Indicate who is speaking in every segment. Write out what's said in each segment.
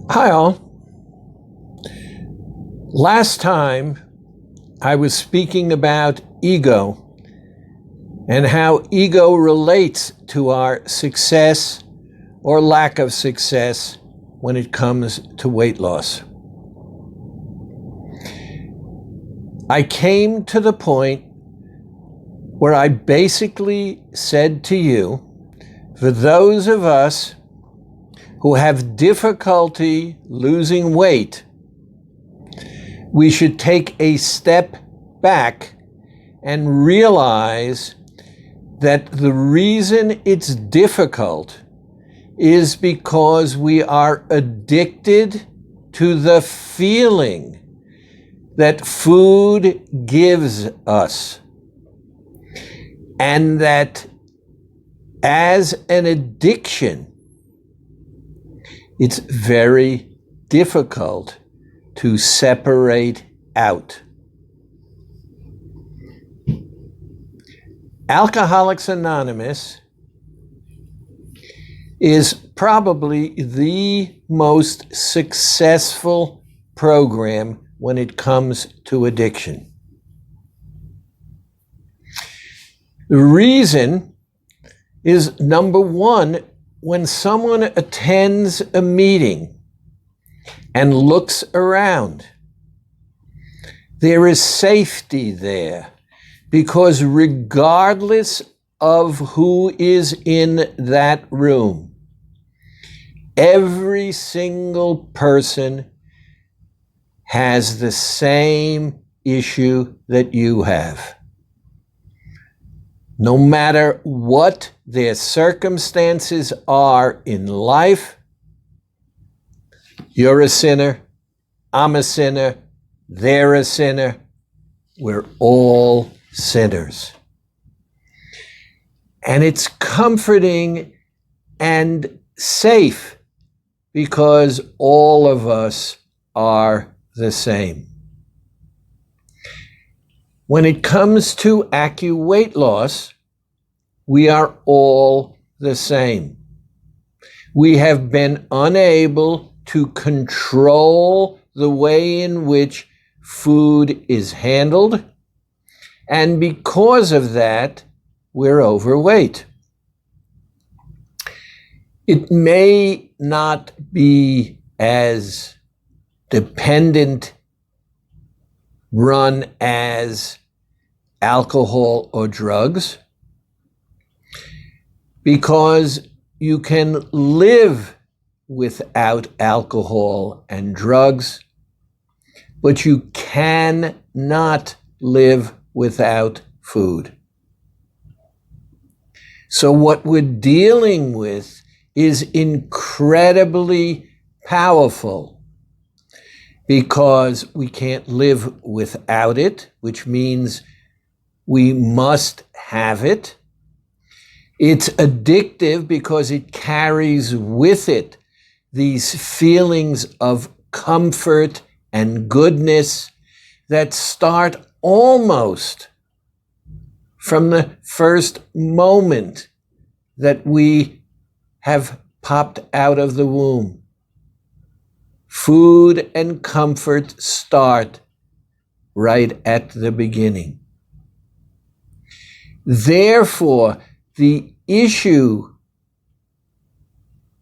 Speaker 1: Hi, all. Last time I was speaking about ego and how ego relates to our success or lack of success when it comes to weight loss. I came to the point where I basically said to you, for those of us who have difficulty losing weight, we should take a step back and realize that the reason it's difficult is because we are addicted to the feeling that food gives us, and that as an addiction, it's very difficult to separate out. Alcoholics Anonymous is probably the most successful program when it comes to addiction. The reason is, number one, when someone attends a meeting and looks around, there is safety there, because regardless of who is in that room, every single person has the same issue that you have. No matter what their circumstances are in life, you're a sinner, I'm a sinner, they're a sinner, we're all sinners. And it's comforting and safe because all of us are the same. When it comes to weight loss, we are all the same. We have been unable to control the way in which food is handled, and because of that, we're overweight. It may not be as dependent run as alcohol or drugs, because you can live without alcohol and drugs, but you cannot live without food. So what we're dealing with is incredibly powerful, because we can't live without it, which means we must have it. It's addictive because it carries with it these feelings of comfort and goodness that start almost from the first moment that we have popped out of the womb. Food and comfort start right at the beginning. Therefore, the issue,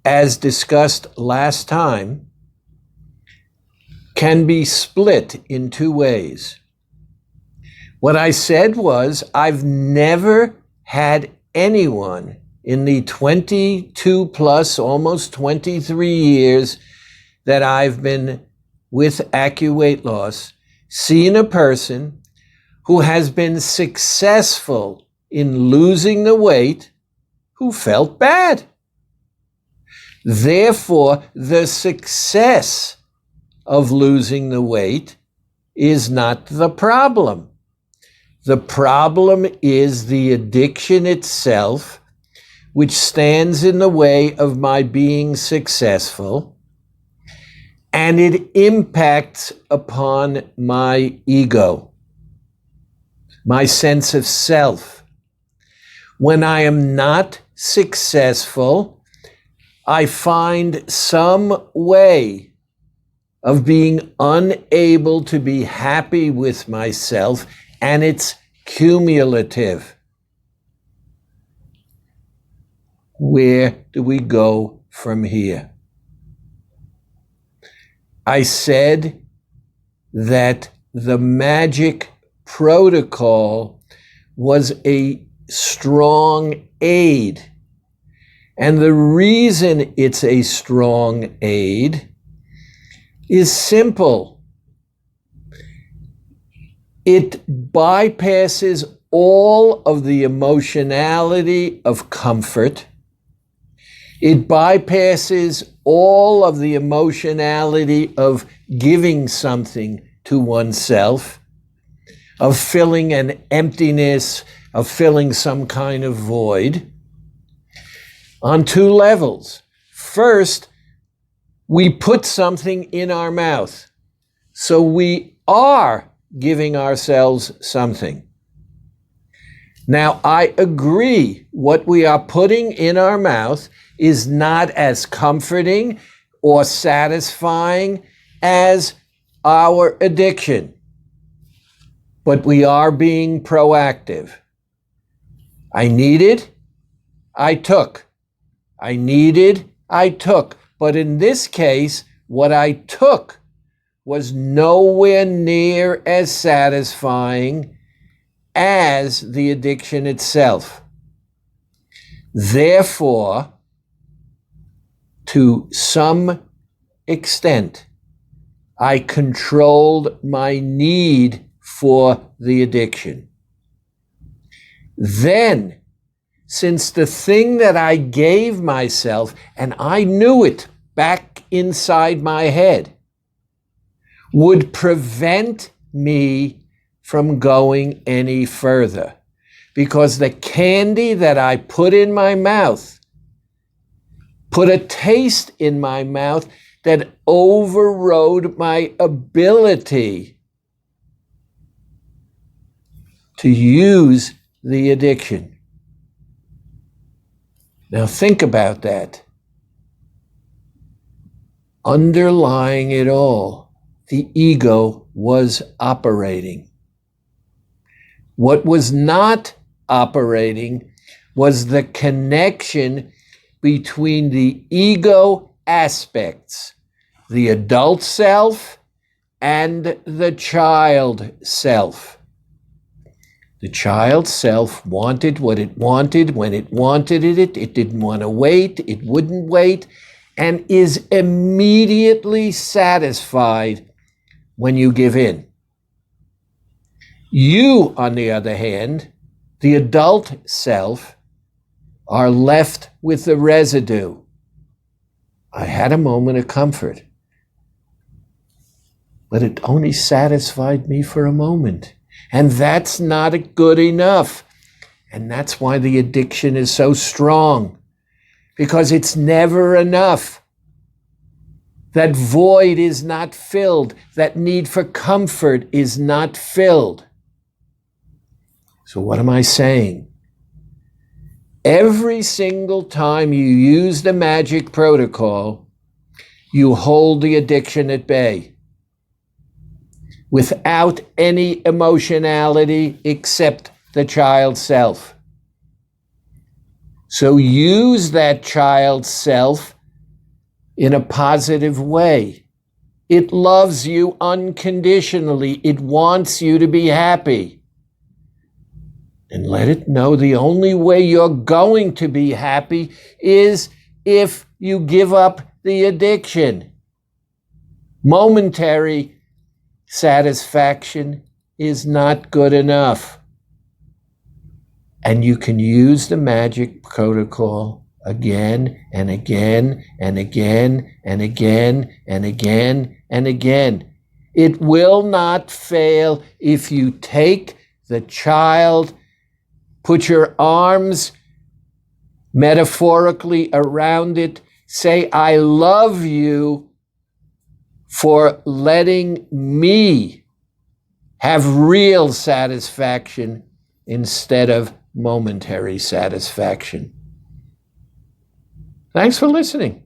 Speaker 1: as discussed last time, can be split in two ways. What I said was, I've never had anyone in the 22 plus, almost 23 years that I've been with weight loss, seen a person who has been successful in losing the weight who felt bad. Therefore, the success of losing the weight is not the problem. The problem is the addiction itself, which stands in the way of my being successful, and it impacts upon my ego, my sense of self. When I am not successful, I find some way of being unable to be happy with myself, and it's cumulative. Where do we go from here? I said that the magic protocol was a strong aid. And the reason it's a strong aid is simple. It bypasses all of the emotionality of comfort. It bypasses all of the emotionality of giving something to oneself, of filling an emptiness, of filling some kind of void, on two levels. First, we put something in our mouth, so we are giving ourselves something. Now, I agree, what we are putting in our mouth is not as comforting or satisfying as our addiction. But we are being proactive. I needed, I took. I needed, I took. But in this case, what I took was nowhere near as satisfying as the addiction itself. Therefore, to some extent, I controlled my need for the addiction. Then, since the thing that I gave myself, and I knew it back inside my head, would prevent me from going any further, because the candy that I put in my mouth put a taste in my mouth that overrode my ability to use the addiction. Now think about that. Underlying it all, the ego was operating. What was not operating was the connection between the ego aspects, the adult self and the child self. The child self wanted what it wanted when it wanted it. It didn't want to wait. It wouldn't wait, and is immediately satisfied when you give in. You, on the other hand, the adult self, are left with the residue. I had a moment of comfort, but it only satisfied me for a moment. And that's not good enough. And that's why the addiction is so strong, because it's never enough. That void is not filled. That need for comfort is not filled. So what am I saying? Every single time you use the magic protocol, you hold the addiction at bay without any emotionality except the child self. So use that child self in a positive way. It loves you unconditionally. It wants you to be happy. And let it know the only way you're going to be happy is if you give up the addiction. Momentary satisfaction is not good enough. And you can use the magic protocol again and again and again and again and again and again. It will not fail if you take the child, put your arms metaphorically around it, say, I love you for letting me have real satisfaction instead of momentary satisfaction. Thanks for listening.